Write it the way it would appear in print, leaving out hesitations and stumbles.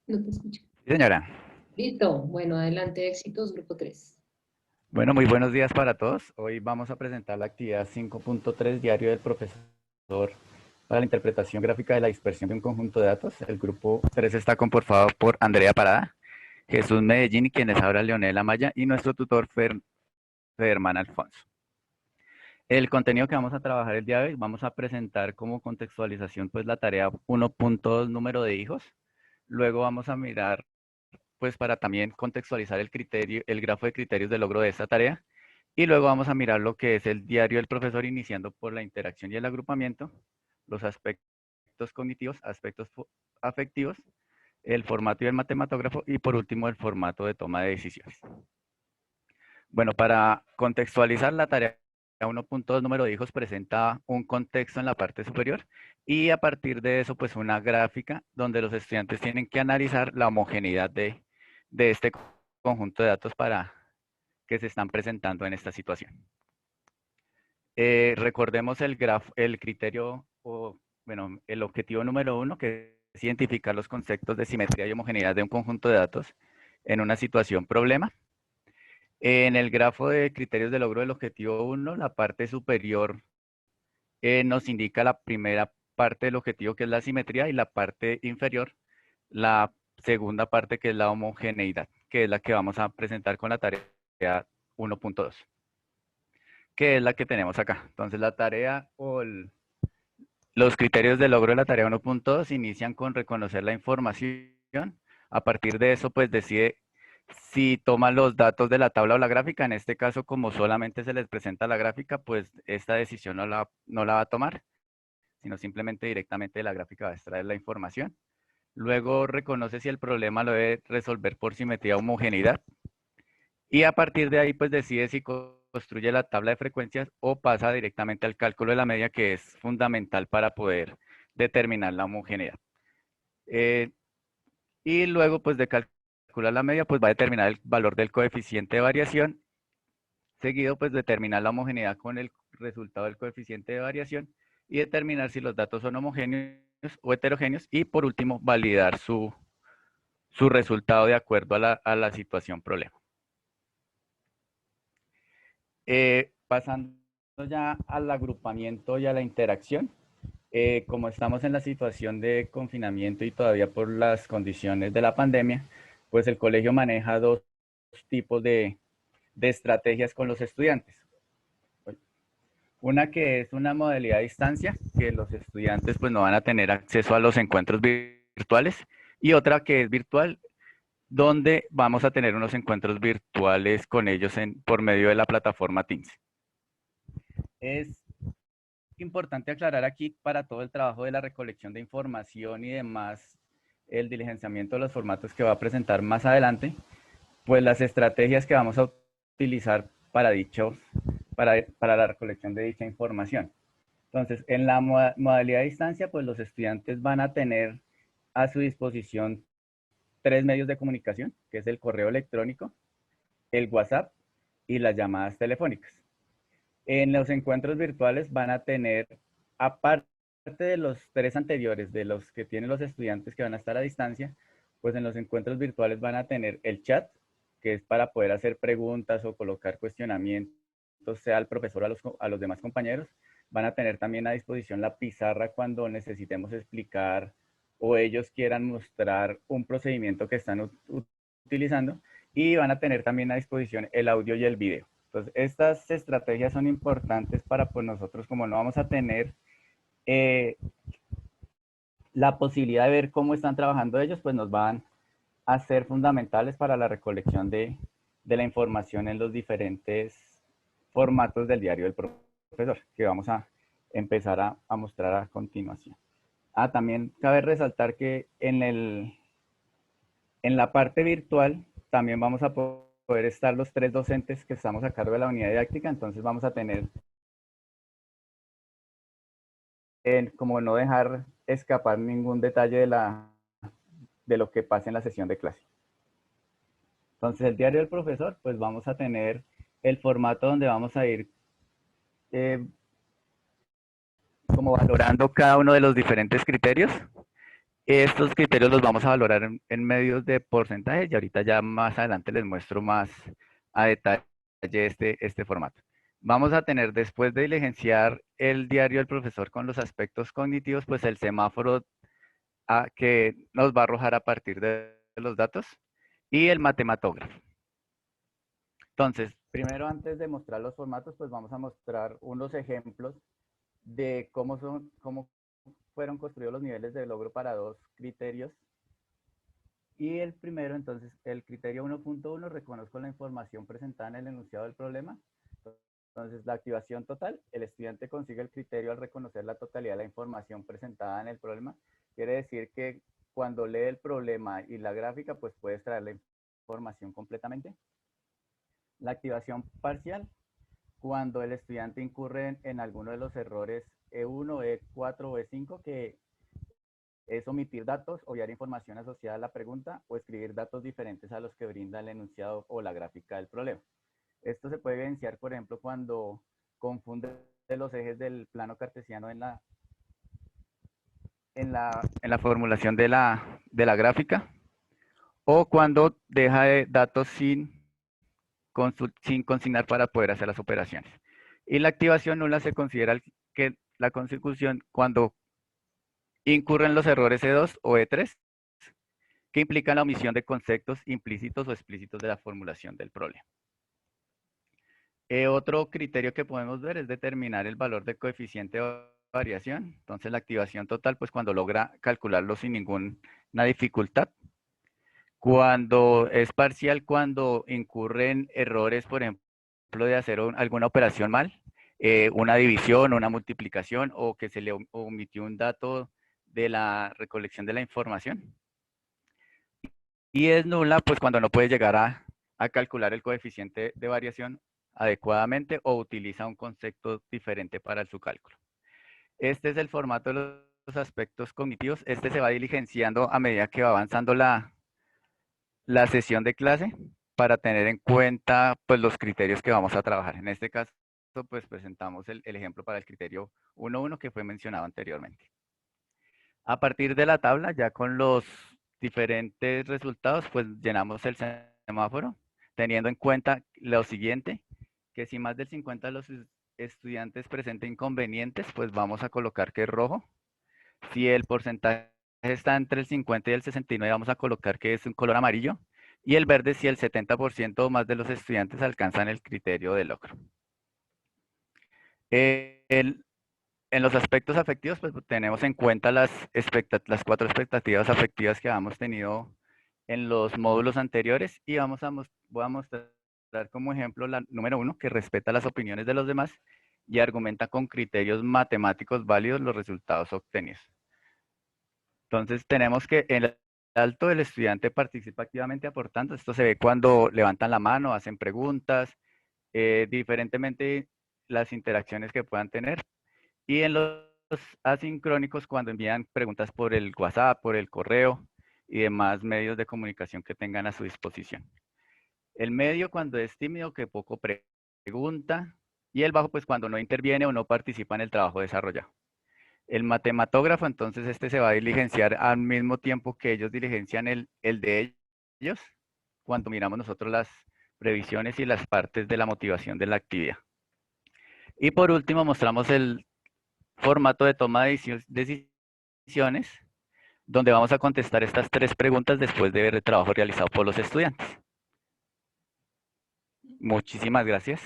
No te escucho. Sí, señora. Listo. Bueno, adelante, éxitos, grupo 3. Bueno, muy buenos días para todos. Hoy vamos a presentar la actividad 5.3 diario del profesor para la interpretación gráfica de la dispersión de un conjunto de datos. El grupo 3 está conformado por Andrea Parada, Jesús Medellín y quien les habla Leonel Amaya y nuestro tutor Federman Alfonso. El contenido que vamos a trabajar el día de hoy, vamos a presentar como contextualización pues la tarea 1.2 número de hijos. Luego vamos a mirar pues para también contextualizar el criterio, el grafo de criterios de logro de esta tarea. Y luego vamos a mirar lo que es el diario del profesor, iniciando por la interacción y el agrupamiento, los aspectos cognitivos, aspectos afectivos, el formato y el matematógrafo, y por último el formato de toma de decisiones. Bueno, para contextualizar la tarea 1.2 número de hijos presenta un contexto en la parte superior y a partir de eso pues una gráfica donde los estudiantes tienen que analizar la homogeneidad de este conjunto de datos para que se están presentando en esta situación. Recordemos el criterio o bueno, el objetivo número uno, que es identificar los conceptos de simetría y homogeneidad de un conjunto de datos en una situación problema. En el grafo de criterios de logro del objetivo uno, la parte superior nos indica la primera parte del objetivo, que es la simetría, y la parte inferior, la segunda parte, que es la homogeneidad, que es la que vamos a presentar con la tarea 1.2, que es la que tenemos acá. Entonces, la tarea los criterios de logro de la tarea 1.2 inician con reconocer la información. A partir de eso, pues decide si toma los datos de la tabla o la gráfica. En este caso, como solamente se les presenta la gráfica, pues esta decisión no la va a tomar, sino simplemente directamente de la gráfica va a extraer la información. Luego reconoce si el problema lo debe resolver por simetría o homogeneidad. Y a partir de ahí, pues decide si construye la tabla de frecuencias o pasa directamente al cálculo de la media, que es fundamental para poder determinar la homogeneidad. Eh, y luego, pues de calcular la media, pues va a determinar el valor del coeficiente de variación. Seguido, pues determinar la homogeneidad con el resultado del coeficiente de variación y determinar si los datos son homogéneos o heterogéneos. Y por último, validar su resultado de acuerdo a la situación problema. Pasando ya al agrupamiento y a la interacción, como estamos en la situación de confinamiento y todavía por las condiciones de la pandemia, pues el colegio maneja dos tipos de estrategias con los estudiantes. Una que es una modalidad a distancia, que los estudiantes pues no van a tener acceso a los encuentros virtuales, y otra que es virtual, donde vamos a tener unos encuentros virtuales con ellos por medio de la plataforma Teams. Es importante aclarar aquí para todo el trabajo de la recolección de información y demás, el diligenciamiento de los formatos que va a presentar más adelante, pues las estrategias que vamos a utilizar para la recolección de dicha información. Entonces, en la modalidad de distancia, pues los estudiantes van a tener a su disposición tres medios de comunicación, que es el correo electrónico, el WhatsApp y las llamadas telefónicas. En los encuentros virtuales van a tener, aparte de los tres anteriores, de los que tienen los estudiantes que van a estar a distancia, pues en los encuentros virtuales van a tener el chat, que es para poder hacer preguntas o colocar cuestionamientos, sea al profesor o a los demás compañeros. Van a tener también a disposición la pizarra cuando necesitemos explicar o ellos quieran mostrar un procedimiento que están utilizando, y van a tener también a disposición el audio y el video. Entonces, estas estrategias son importantes para pues, nosotros, como no vamos a tener eh, la posibilidad de ver cómo están trabajando ellos, pues nos van a ser fundamentales para la recolección de la información en los diferentes formatos del diario del profesor, que vamos a empezar a mostrar a continuación. También cabe resaltar que en la parte virtual también vamos a poder estar los tres docentes que estamos a cargo de la unidad didáctica. Entonces vamos a tener, como no dejar escapar ningún detalle de lo que pasa en la sesión de clase. Entonces el diario del profesor, pues vamos a tener el formato donde vamos a ir como valorando cada uno de los diferentes criterios. Estos criterios los vamos a valorar en medios de porcentajes y ahorita ya más adelante les muestro más a detalle este formato. Vamos a tener, después de diligenciar el diario del profesor con los aspectos cognitivos, pues el semáforo que nos va a arrojar a partir de los datos y el matematógrafo. Entonces, primero antes de mostrar los formatos, pues vamos a mostrar unos ejemplos de cómo fueron construidos los niveles de logro para dos criterios. Y el primero, entonces, el criterio 1.1, reconozco la información presentada en el enunciado del problema. Entonces, la activación total, el estudiante consigue el criterio al reconocer la totalidad de la información presentada en el problema. Quiere decir que cuando lee el problema y la gráfica, pues puede extraer la información completamente. La activación parcial, cuando el estudiante incurre en alguno de los errores E1, E4 o E5, que es omitir datos, obviar información asociada a la pregunta o escribir datos diferentes a los que brinda el enunciado o la gráfica del problema. Esto se puede evidenciar, por ejemplo, cuando confunde los ejes del plano cartesiano en la formulación de la gráfica, o cuando deja datos sin consignar para poder hacer las operaciones. Y la activación nula se considera que la consecución cuando incurren los errores E2 o E3, que implican la omisión de conceptos implícitos o explícitos de la formulación del problema. Otro criterio que podemos ver es determinar el valor de coeficiente de variación. Entonces, la activación total, pues cuando logra calcularlo sin ninguna dificultad. Cuando es parcial, cuando incurren errores, por ejemplo, de hacer alguna operación mal, una división, una multiplicación, o que se le omitió un dato de la recolección de la información. Y es nula, pues cuando no puede llegar a calcular el coeficiente de variación adecuadamente o utiliza un concepto diferente para su cálculo. Este es el formato de los aspectos cognitivos. Este se va diligenciando a medida que va avanzando la sesión de clase para tener en cuenta pues, los criterios que vamos a trabajar. En este caso, pues presentamos el ejemplo para el criterio 1.1 que fue mencionado anteriormente. A partir de la tabla, ya con los diferentes resultados, pues llenamos el semáforo, teniendo en cuenta lo siguiente, que si más del 50 de los estudiantes presentan inconvenientes, pues vamos a colocar que es rojo. Si el porcentaje está entre el 50 y el 69, vamos a colocar que es un color amarillo. Y el verde si el 70% o más de los estudiantes alcanzan el criterio de logro. En los aspectos afectivos, pues tenemos en cuenta las 4 expectativas afectivas que habíamos tenido en los módulos anteriores y voy a mostrar como ejemplo la número 1, que respeta las opiniones de los demás y argumenta con criterios matemáticos válidos los resultados obtenidos. Entonces tenemos que en el alto el estudiante participa activamente aportando. Esto se ve cuando levantan la mano, hacen preguntas, diferentemente las interacciones que puedan tener. Y en los asincrónicos, cuando envían preguntas por el WhatsApp, por el correo y demás medios de comunicación que tengan a su disposición. El medio, cuando es tímido, que poco pregunta. Y el bajo, pues cuando no interviene o no participa en el trabajo desarrollado. El matematógrafo, entonces este se va a diligenciar al mismo tiempo que ellos diligencian el de ellos, cuando miramos nosotros las previsiones y las partes de la motivación de la actividad. Y por último, mostramos el formato de toma de decisiones, donde vamos a contestar estas 3 preguntas después de ver el trabajo realizado por los estudiantes. Muchísimas gracias.